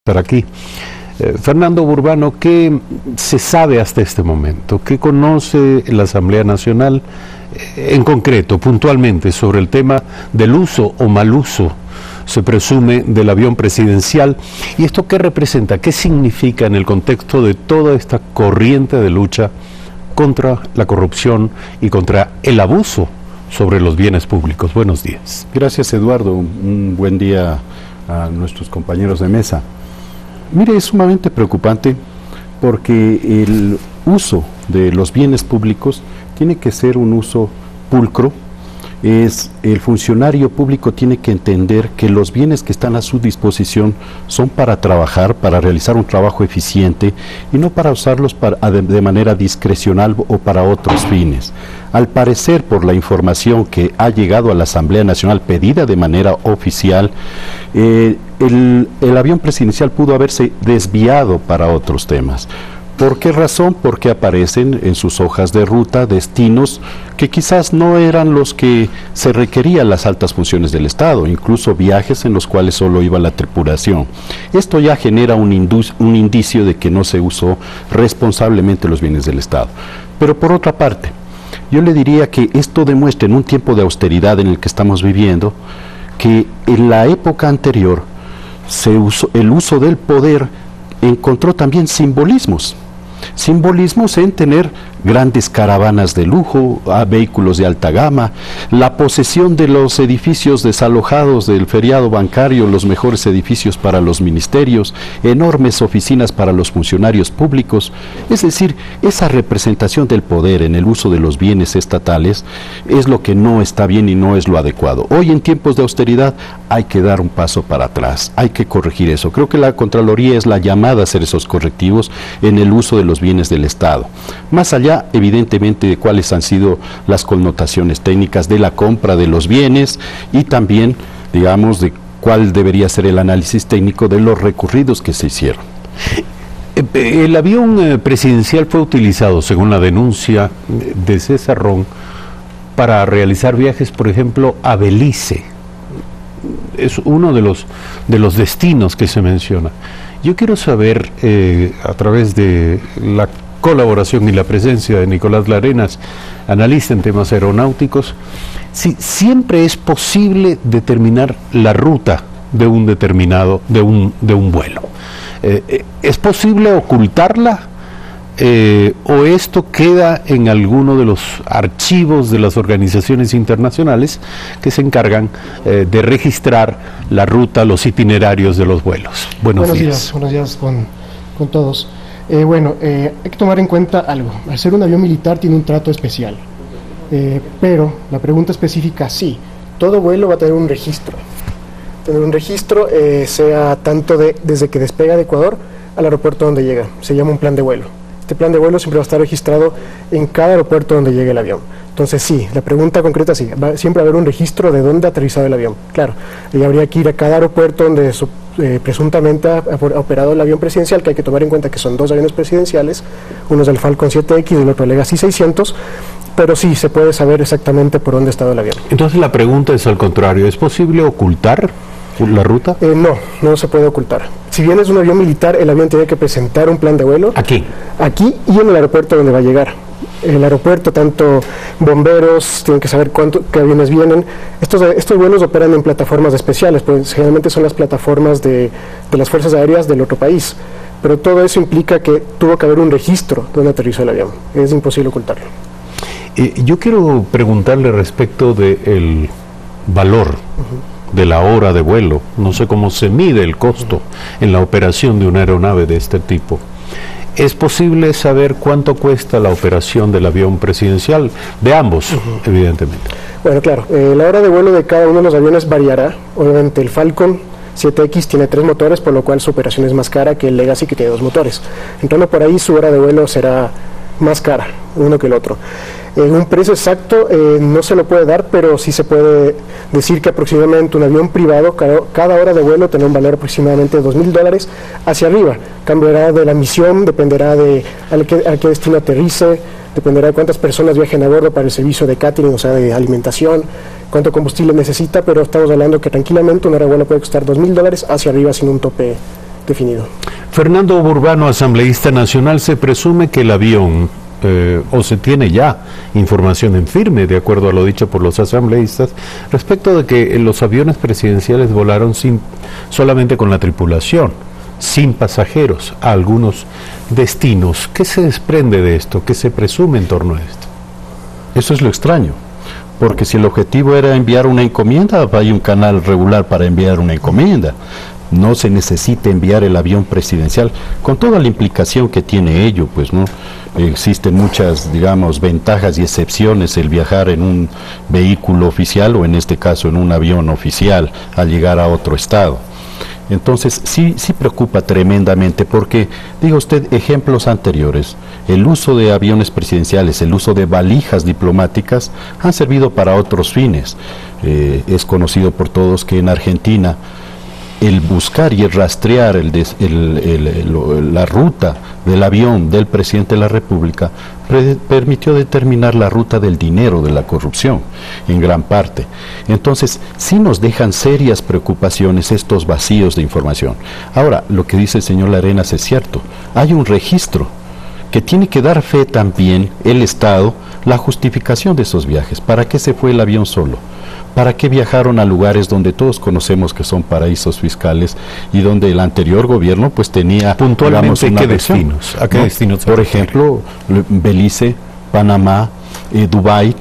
para aquí. Fernando Burbano, ¿qué se sabe hasta este momento? ¿Qué conoce la Asamblea Nacional en concreto, puntualmente, sobre el tema del uso o mal uso, se presume, del avión presidencial? ¿Y esto qué representa? ¿Qué significa en el contexto de toda esta corriente de lucha contra la corrupción y contra el abuso sobre los bienes públicos? Buenos días. Gracias, Eduardo. Un buen día a nuestros compañeros de mesa. Mire, es sumamente preocupante porque el uso de los bienes públicos tiene que ser un uso pulcro. El funcionario público tiene que entender que los bienes que están a su disposición son para trabajar, para realizar un trabajo eficiente y no para usarlos de manera discrecional o para otros fines. Al parecer, por la información que ha llegado a la Asamblea Nacional pedida de manera oficial, el avión presidencial pudo haberse desviado para otros temas. ¿Por qué razón? Porque aparecen en sus hojas de ruta destinos que quizás no eran los que se requerían las altas funciones del Estado, incluso viajes en los cuales solo iba la tripulación. Esto ya genera un indicio de que no se usó responsablemente los bienes del Estado. Pero por otra parte, yo le diría que esto demuestra en un tiempo de austeridad en el que estamos viviendo, que en la época anterior el uso del poder encontró también simbolismos en tener grandes caravanas de lujo, vehículos de alta gama, la posesión de los edificios desalojados del feriado bancario, los mejores edificios para los ministerios, enormes oficinas para los funcionarios públicos. Es decir, esa representación del poder en el uso de los bienes estatales es lo que no está bien y no es lo adecuado. Hoy, en tiempos de austeridad, hay que dar un paso para atrás, hay que corregir eso. Creo que la Contraloría es la llamada a hacer esos correctivos en el uso de los bienes del Estado. Más allá, evidentemente, de cuáles han sido las connotaciones técnicas de la compra de los bienes y también, digamos, de cuál debería ser el análisis técnico de los recurridos que se hicieron. El avión presidencial fue utilizado, según la denuncia de César Ron, para realizar viajes, por ejemplo, a Belice. Es uno de los destinos que se menciona. Yo quiero saber, a través de la colaboración y la presencia de Nicolás Larenas, analista en temas aeronáuticos, si siempre es posible determinar la ruta de un determinado, de un vuelo. ¿Es posible ocultarla? ¿O esto queda en alguno de los archivos de las organizaciones internacionales que se encargan de registrar la ruta, los itinerarios de los vuelos? Buenos días. Buenos días con todos. Hay que tomar en cuenta algo. Al ser un avión militar tiene un trato especial, pero la pregunta específica, sí, todo vuelo va a tener un registro. Sea tanto desde que despega de Ecuador al aeropuerto donde llega. Se llama un plan de vuelo. Este plan de vuelo siempre va a estar registrado en cada aeropuerto donde llegue el avión. Entonces sí, la pregunta concreta sí, siempre va a haber un registro de dónde ha aterrizado el avión. Claro, y habría que ir a cada aeropuerto donde presuntamente ha operado el avión presidencial, que hay que tomar en cuenta que son dos aviones presidenciales, uno es el Falcon 7X y el otro el Legacy 600, pero sí se puede saber exactamente por dónde ha estado el avión. Entonces la pregunta es al contrario, ¿es posible ocultar la ruta? No se puede ocultar. Si bien es un avión militar, el avión tiene que presentar un plan de vuelo. Aquí Y en el aeropuerto donde va a llegar. El aeropuerto, tanto bomberos, tienen que saber qué aviones vienen. Estos vuelos operan en plataformas especiales, pues generalmente son las plataformas de las fuerzas aéreas del otro país. Pero todo eso implica que tuvo que haber un registro donde aterrizó el avión. Es imposible ocultarlo. Yo quiero preguntarle respecto del valor de la hora de vuelo. No sé cómo se mide el costo en la operación de una aeronave de este tipo. ¿Es posible saber cuánto cuesta la operación del avión presidencial? De ambos, evidentemente. Bueno, claro, la hora de vuelo de cada uno de los aviones variará. Obviamente el Falcon 7X tiene 3 motores, por lo cual su operación es más cara que el Legacy, que tiene 2 motores. Entonces por ahí su hora de vuelo será más cara, uno que el otro. Un precio exacto no se lo puede dar, pero sí se puede decir que aproximadamente un avión privado, cada hora de vuelo tendrá un valor aproximadamente de $2.000 hacia arriba. Cambiará de la misión, dependerá de a qué destino aterrice, dependerá de cuántas personas viajen a bordo para el servicio de catering, o sea, de alimentación, cuánto combustible necesita, pero estamos hablando que tranquilamente una hora de vuelo puede costar $2.000 hacia arriba sin un tope definido. Fernando Burbano, asambleísta nacional, se presume que el avión, o se tiene ya información en firme, de acuerdo a lo dicho por los asambleístas, respecto de que los aviones presidenciales volaron solamente con la tripulación, sin pasajeros, a algunos destinos. ¿Qué se desprende de esto? ¿Qué se presume en torno a esto? Eso es lo extraño, porque si el objetivo era enviar una encomienda, hay un canal regular para enviar una encomienda. No se necesita enviar el avión presidencial, con toda la implicación que tiene ello, pues, ¿no? Existen muchas, digamos, ventajas y excepciones el viajar en un vehículo oficial, o en este caso en un avión oficial, al llegar a otro estado. Entonces, sí preocupa tremendamente, porque, diga usted, ejemplos anteriores, el uso de aviones presidenciales, el uso de valijas diplomáticas, han servido para otros fines. Es conocido por todos que en Argentina, el buscar y el rastrear la ruta del avión del presidente de la República permitió determinar la ruta del dinero de la corrupción, en gran parte. Entonces, sí nos dejan serias preocupaciones estos vacíos de información. Ahora, lo que dice el señor Larenas es cierto, hay un registro que tiene que dar fe también el Estado, la justificación de esos viajes. ¿Para qué se fue el avión solo? ¿Para qué viajaron a lugares donde todos conocemos que son paraísos fiscales y donde el anterior gobierno pues tenía puntualmente, digamos, ¿qué destinos? ¿A qué destinos? Por ejemplo, Belice, Panamá, Dubái,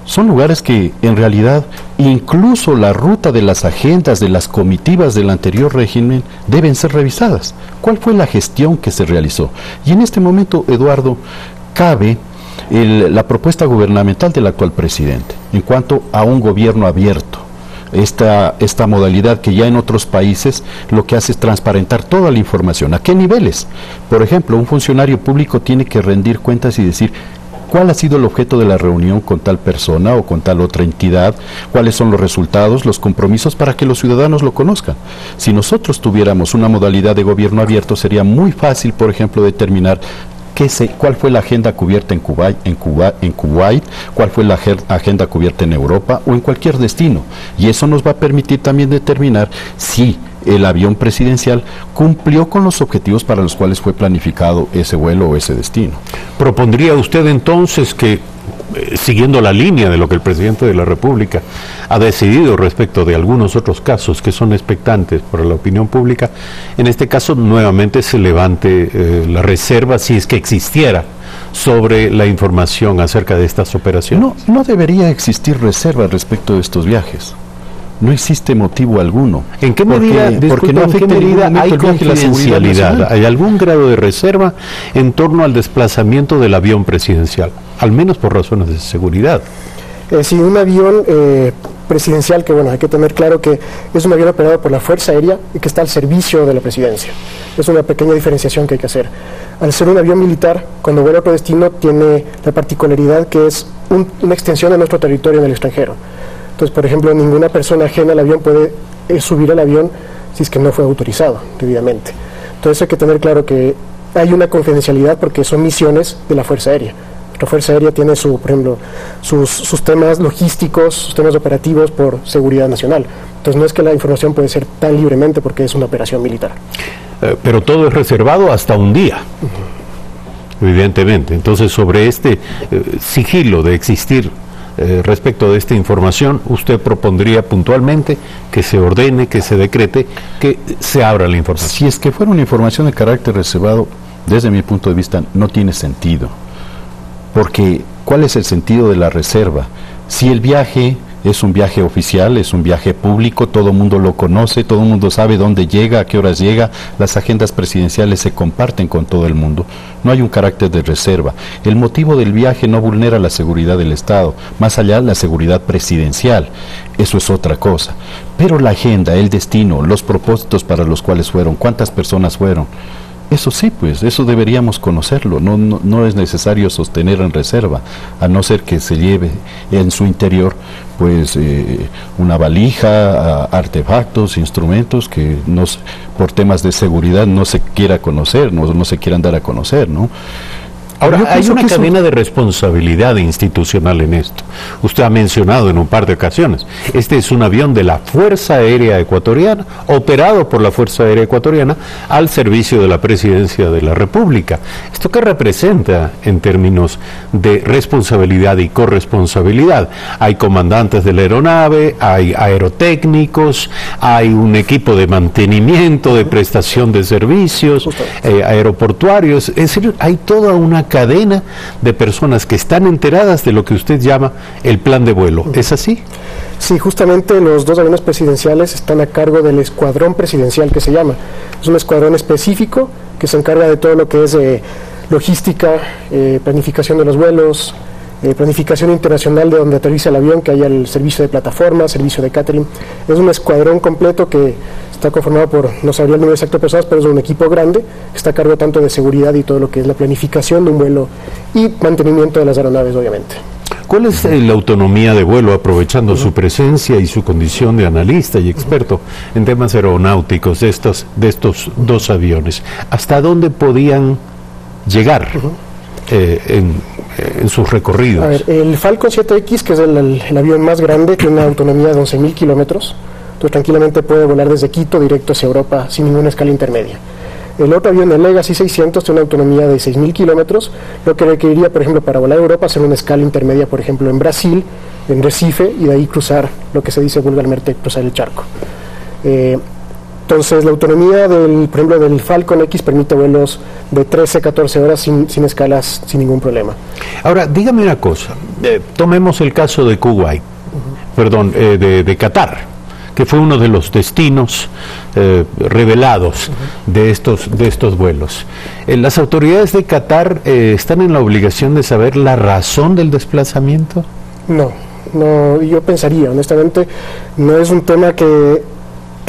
son lugares que en realidad incluso la ruta de las agendas de las comitivas del anterior régimen deben ser revisadas. ¿Cuál fue la gestión que se realizó? Y en este momento, Eduardo, cabe la propuesta gubernamental del actual presidente en cuanto a un gobierno abierto. Esta modalidad que ya en otros países lo que hace es transparentar toda la información. ¿A qué niveles? Por ejemplo, un funcionario público tiene que rendir cuentas y decir cuál ha sido el objeto de la reunión con tal persona o con tal otra entidad, cuáles son los resultados, los compromisos, para que los ciudadanos lo conozcan. Si nosotros tuviéramos una modalidad de gobierno abierto, sería muy fácil, por ejemplo, determinar cuál fue la agenda cubierta en Kuwait, cuál fue la agenda cubierta en Europa o en cualquier destino. Y eso nos va a permitir también determinar si el avión presidencial cumplió con los objetivos para los cuales fue planificado ese vuelo o ese destino. ¿Propondría usted entonces que, siguiendo la línea de lo que el presidente de la República ha decidido respecto de algunos otros casos que son expectantes para la opinión pública, en este caso nuevamente se levante la reserva, si es que existiera, sobre la información acerca de estas operaciones? No debería existir reserva respecto de estos viajes. No existe motivo alguno. ¿En qué medida, porque no afecta en ningún momento hay el viaje y la seguridad confidencialidad? ¿Hay algún grado de reserva en torno al desplazamiento del avión presidencial? Al menos por razones de seguridad. Sí, un avión presidencial, que bueno, hay que tener claro que es un avión operado por la Fuerza Aérea y que está al servicio de la presidencia. Es una pequeña diferenciación que hay que hacer. Al ser un avión militar, cuando vuela a otro destino, tiene la particularidad que es una extensión de nuestro territorio en el extranjero. Entonces, por ejemplo, ninguna persona ajena al avión puede subir al avión si es que no fue autorizado debidamente. Entonces hay que tener claro que hay una confidencialidad porque son misiones de la Fuerza Aérea. La Fuerza Aérea tiene, por ejemplo, sus temas logísticos, sus temas operativos por seguridad nacional. Entonces no es que la información puede ser tan libremente porque es una operación militar. Pero todo es reservado hasta un día, evidentemente. Entonces, sobre este sigilo de existir respecto de esta información, usted propondría puntualmente que se ordene, que se decrete, que se abra la información. Si es que fuera una información de carácter reservado, desde mi punto de vista, no tiene sentido. Porque, ¿cuál es el sentido de la reserva? Si el viaje es un viaje oficial, es un viaje público, todo el mundo lo conoce, todo el mundo sabe dónde llega, a qué horas llega, las agendas presidenciales se comparten con todo el mundo, no hay un carácter de reserva. El motivo del viaje no vulnera la seguridad del Estado, más allá de la seguridad presidencial, eso es otra cosa. Pero la agenda, el destino, los propósitos para los cuales fueron, cuántas personas fueron, eso sí, pues, eso deberíamos conocerlo, no es necesario sostener en reserva, a no ser que se lleve en su interior, pues, una valija, artefactos, instrumentos que por temas de seguridad no se quiera conocer, no se quieran dar a conocer, ¿no? Ahora, hay una cadena de responsabilidad institucional en esto. Usted ha mencionado en un par de ocasiones, este es un avión de la Fuerza Aérea Ecuatoriana, operado por la Fuerza Aérea Ecuatoriana, al servicio de la Presidencia de la República. ¿Esto qué representa en términos de responsabilidad y corresponsabilidad? Hay comandantes de la aeronave, hay aerotécnicos, hay un equipo de mantenimiento, de prestación de servicios, aeroportuarios, es decir, hay toda una cadena de personas que están enteradas de lo que usted llama el plan de vuelo. ¿Es así? Sí, justamente los dos aviones presidenciales están a cargo del escuadrón presidencial que se llama. Es un escuadrón específico que se encarga de todo lo que es logística, planificación de los vuelos, planificación internacional de donde aterriza el avión, que haya el servicio de plataforma, servicio de catering. Es un escuadrón completo que está conformado por, no sabría el número exacto de personas, pero es un equipo grande que está a cargo tanto de seguridad y todo lo que es la planificación de un vuelo y mantenimiento de las aeronaves, obviamente. ¿Cuál es la autonomía de vuelo, aprovechando su presencia y su condición de analista y experto en temas aeronáuticos de estos dos aviones? ¿Hasta dónde podían llegar en sus recorridos? A ver, el Falcon 7X, que es el avión más grande, tiene una autonomía de 11.000 kilómetros. Entonces tranquilamente puede volar desde Quito directo hacia Europa sin ninguna escala intermedia. El otro avión, el Legacy 600, tiene una autonomía de 6.000 kilómetros, lo que requeriría, por ejemplo, para volar a Europa, hacer una escala intermedia, por ejemplo, en Brasil, en Recife, y de ahí cruzar lo que se dice vulgarmente, cruzar el charco. Entonces, la autonomía, por ejemplo, del Falcon X permite vuelos de 13, 14 horas sin escalas, sin ningún problema. Ahora, dígame una cosa. Tomemos el caso de Kuwait, de Qatar, que fue uno de los destinos revelados de estos vuelos. ¿Las autoridades de Qatar están en la obligación de saber la razón del desplazamiento? No, yo pensaría, honestamente, no es un tema que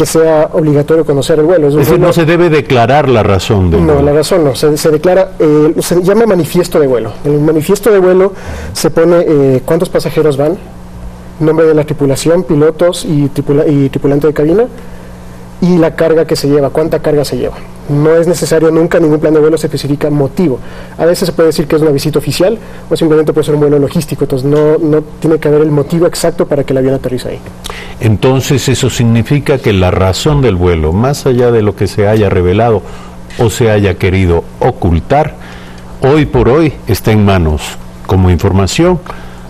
sea obligatorio conocer el vuelo. Es decir, no se debe declarar la razón del vuelo. No, la razón no, se declara, se llama manifiesto de vuelo. En el manifiesto de vuelo se pone cuántos pasajeros van, nombre de la tripulación, pilotos y tripulante de cabina, y la carga que se lleva, cuánta carga se lleva. No es necesario nunca, ningún plan de vuelo se especifica motivo. A veces se puede decir que es una visita oficial o simplemente puede ser un vuelo logístico, entonces no tiene que haber el motivo exacto para que el avión aterrice ahí. Entonces eso significa que la razón del vuelo, más allá de lo que se haya revelado o se haya querido ocultar, hoy por hoy está en manos, como información,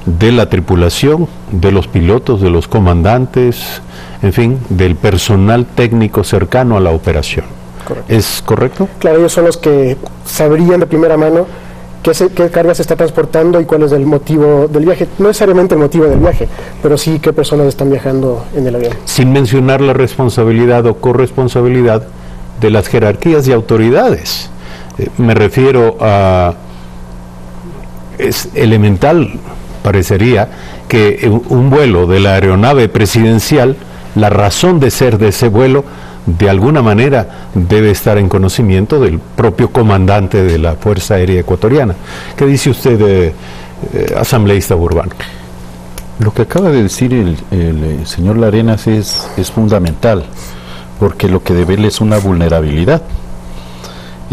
de la tripulación, de los pilotos, de los comandantes, en fin, del personal técnico cercano a la operación. Correcto. ¿Es correcto? Claro, ellos son los que sabrían de primera mano qué carga se está transportando y cuál es el motivo del viaje. No necesariamente el motivo del viaje, pero sí qué personas están viajando en el avión. Sin mencionar la responsabilidad o corresponsabilidad de las jerarquías y autoridades. Me refiero a... Es elemental, parecería, que un vuelo de la aeronave presidencial, la razón de ser de ese vuelo, de alguna manera debe estar en conocimiento del propio comandante de la Fuerza Aérea Ecuatoriana. ¿Qué dice usted, asambleísta Burbano? Lo que acaba de decir el señor Larenas es fundamental, porque lo que devela es una vulnerabilidad.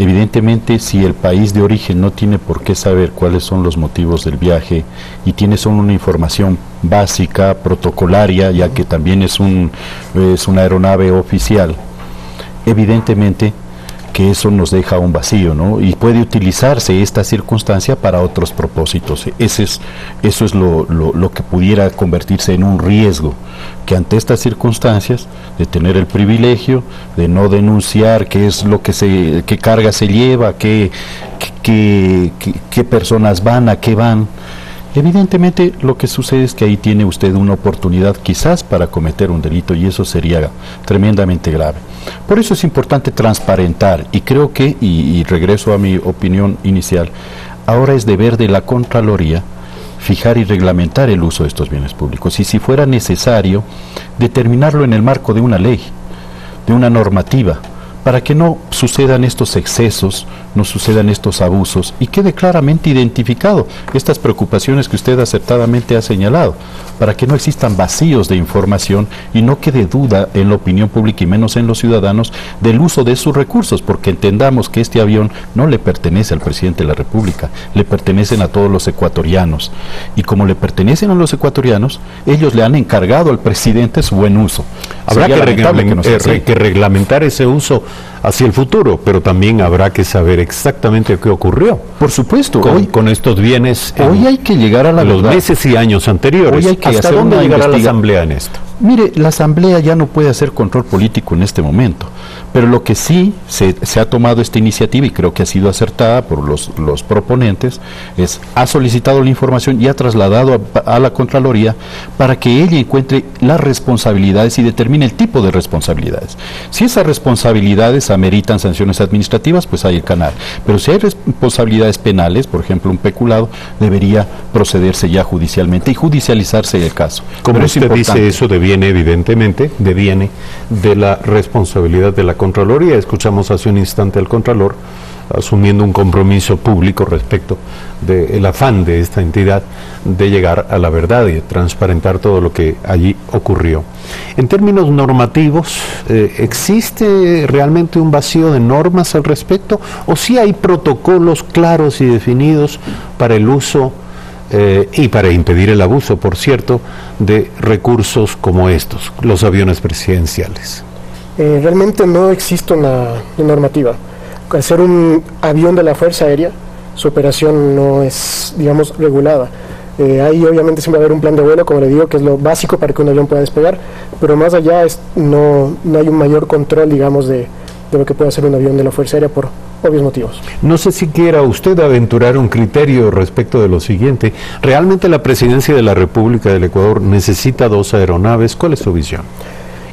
Evidentemente, si el país de origen no tiene por qué saber cuáles son los motivos del viaje y tiene solo una información básica, protocolaria, ya que también es una aeronave oficial, evidentemente que eso nos deja un vacío, ¿no? Y puede utilizarse esta circunstancia para otros propósitos. Eso es lo que pudiera convertirse en un riesgo, que ante estas circunstancias, de tener el privilegio de no denunciar qué carga se lleva, qué personas van, a qué van, evidentemente lo que sucede es que ahí tiene usted una oportunidad quizás para cometer un delito, y eso sería tremendamente grave. Por eso es importante transparentar, y creo que, y regreso a mi opinión inicial, ahora es deber de la Contraloría fijar y reglamentar el uso de estos bienes públicos, y si fuera necesario, determinarlo en el marco de una ley, de una normativa, para que no sucedan estos excesos, no sucedan estos abusos y quede claramente identificado estas preocupaciones que usted acertadamente ha señalado, para que no existan vacíos de información y no quede duda en la opinión pública y menos en los ciudadanos del uso de sus recursos, porque entendamos que este avión no le pertenece al presidente de la República, le pertenecen a todos los ecuatorianos, y como le pertenecen a los ecuatorianos, ellos le han encargado al presidente su buen uso. Habrá que reglamentar ese uso hacia el futuro, pero también habrá que saber exactamente qué ocurrió. Por supuesto. Con estos bienes. Hoy hay que llegar a la los verdad. Meses y años anteriores. Hoy hay que ¿Hasta dónde llegará la Asamblea en esto? Mire, la Asamblea ya no puede hacer control político en este momento, pero lo que sí se ha tomado esta iniciativa, y creo que ha sido acertada por los proponentes, ha solicitado la información y ha trasladado a la Contraloría para que ella encuentre las responsabilidades y determine el tipo de responsabilidades. Si esas responsabilidades ameritan sanciones administrativas, pues hay el canal, pero si hay responsabilidades penales, por ejemplo un peculado, debería procederse ya judicialmente y judicializarse el caso. Como usted dice, eso evidentemente deviene de la responsabilidad de la Contraloría. Escuchamos hace un instante al Contralor asumiendo un compromiso público respecto del afán de esta entidad de llegar a la verdad y de transparentar todo lo que allí ocurrió. En términos normativos, ¿existe realmente un vacío de normas al respecto? ¿O sí hay protocolos claros y definidos para el uso y para impedir el abuso, por cierto, de recursos como estos, los aviones presidenciales? Realmente no existe una normativa. Al ser un avión de la Fuerza Aérea, su operación no es, digamos, regulada. Ahí obviamente siempre va a haber un plan de vuelo, como le digo, que es lo básico para que un avión pueda despegar, pero más allá no hay un mayor control, digamos, de lo que puede hacer un avión de la Fuerza Aérea por obvios motivos. No sé si quiera usted aventurar un criterio respecto de lo siguiente. ¿Realmente la Presidencia de la República del Ecuador necesita 2 aeronaves? ¿Cuál es su visión?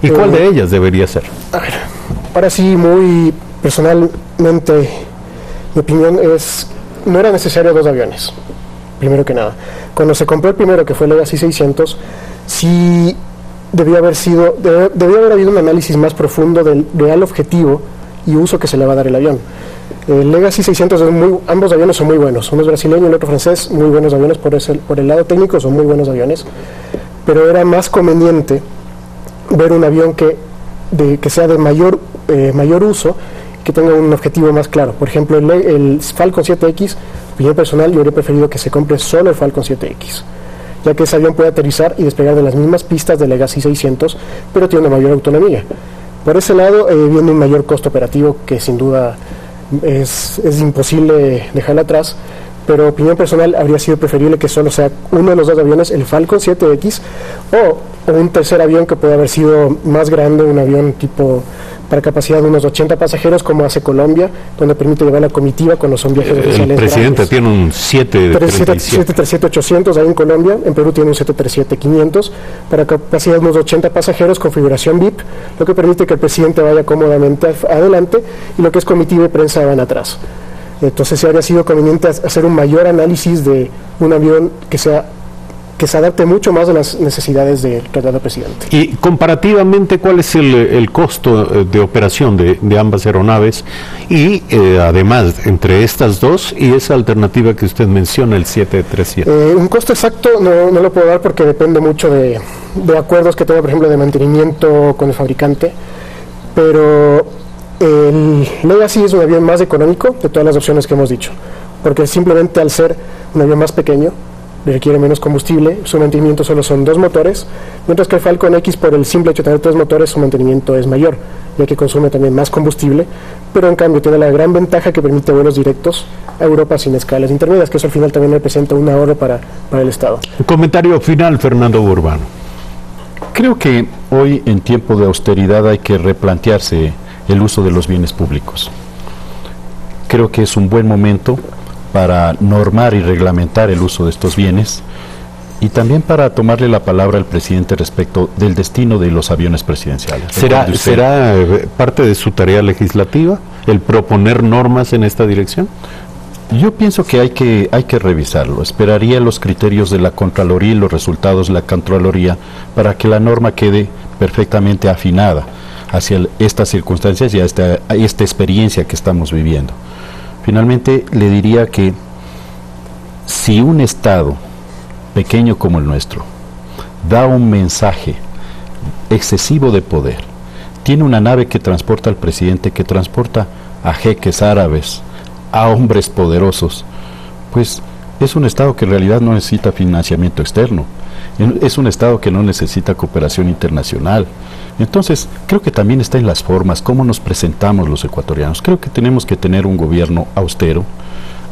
¿Y cuál de ellas debería ser? A ver, para sí, muy personalmente, mi opinión es, no era necesario 2 aviones, primero que nada. Cuando se compró el primero, que fue el Legacy 600, sí debió haber habido un análisis más profundo del real objetivo y uso que se le va a dar el avión. El Legacy 600, ambos aviones son muy buenos, uno es brasileño y el otro francés, muy buenos aviones, por el lado técnico son muy buenos aviones, pero era más conveniente ver un avión que sea de mayor uso, que tenga un objetivo más claro. Por ejemplo, el Falcon 7X, opinión personal, yo habría preferido que se compre solo el Falcon 7X, ya que ese avión puede aterrizar y despegar de las mismas pistas del Legacy 600, pero tiene una mayor autonomía. Por ese lado, viene un mayor costo operativo que sin duda es imposible dejarlo atrás, pero opinión personal habría sido preferible que solo sea uno de los 2 aviones, el Falcon 7X, o un tercer avión que puede haber sido más grande, un avión tipo para capacidad de unos 80 pasajeros, como hace Colombia, donde permite llevar la comitiva cuando son viajes oficiales. El presidente grandes. Tiene un 737-800 ahí en Colombia, en Perú tiene un 737-500, para capacidad de unos 80 pasajeros, configuración VIP, lo que permite que el presidente vaya cómodamente adelante y lo que es comitiva y prensa van atrás. Entonces sí habría sido conveniente hacer un mayor análisis de un avión que se adapte mucho más a las necesidades del tratado presidente. Y comparativamente, ¿cuál es el costo de operación de ambas aeronaves? Y además, entre estas dos y esa alternativa que usted menciona, el 737. Un costo exacto no lo puedo dar porque depende mucho de acuerdos que tenga, por ejemplo, de mantenimiento con el fabricante, pero el Legacy es un avión más económico de todas las opciones que hemos dicho, porque simplemente al ser un avión más pequeño, requiere menos combustible, su mantenimiento solo son 2 motores, mientras que el Falcon X, por el simple hecho de tener 3 motores, su mantenimiento es mayor, ya que consume también más combustible, pero en cambio tiene la gran ventaja que permite vuelos directos a Europa sin escalas intermedias, que eso al final también representa un ahorro para el Estado. Un comentario final, Fernando Urbano. Creo que hoy, en tiempo de austeridad, hay que replantearse el uso de los bienes públicos. Creo que es un buen momento para normar y reglamentar el uso de estos bienes y también para tomarle la palabra al presidente respecto del destino de los aviones presidenciales. ¿Será parte de su tarea legislativa el proponer normas en esta dirección? Yo pienso que hay que revisarlo. Esperaría los criterios de la Contraloría y los resultados de la Contraloría para que la norma quede perfectamente afinada. hacia estas circunstancias y a esta experiencia que estamos viviendo. Finalmente, le diría que si un Estado pequeño como el nuestro da un mensaje excesivo de poder, tiene una nave que transporta al presidente, que transporta a jeques árabes, a hombres poderosos, pues es un Estado que en realidad no necesita financiamiento externo, es un Estado que no necesita cooperación internacional. Entonces, creo que también está en las formas, cómo nos presentamos los ecuatorianos. Creo que tenemos que tener un gobierno austero.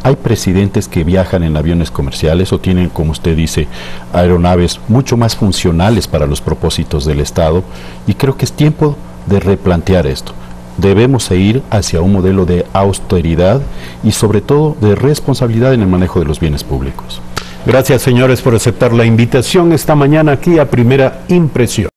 Hay presidentes que viajan en aviones comerciales o tienen, como usted dice, aeronaves mucho más funcionales para los propósitos del Estado, y creo que es tiempo de replantear esto. Debemos ir hacia un modelo de austeridad y sobre todo de responsabilidad en el manejo de los bienes públicos. Gracias, señores, por aceptar la invitación esta mañana aquí a Primera Impresión.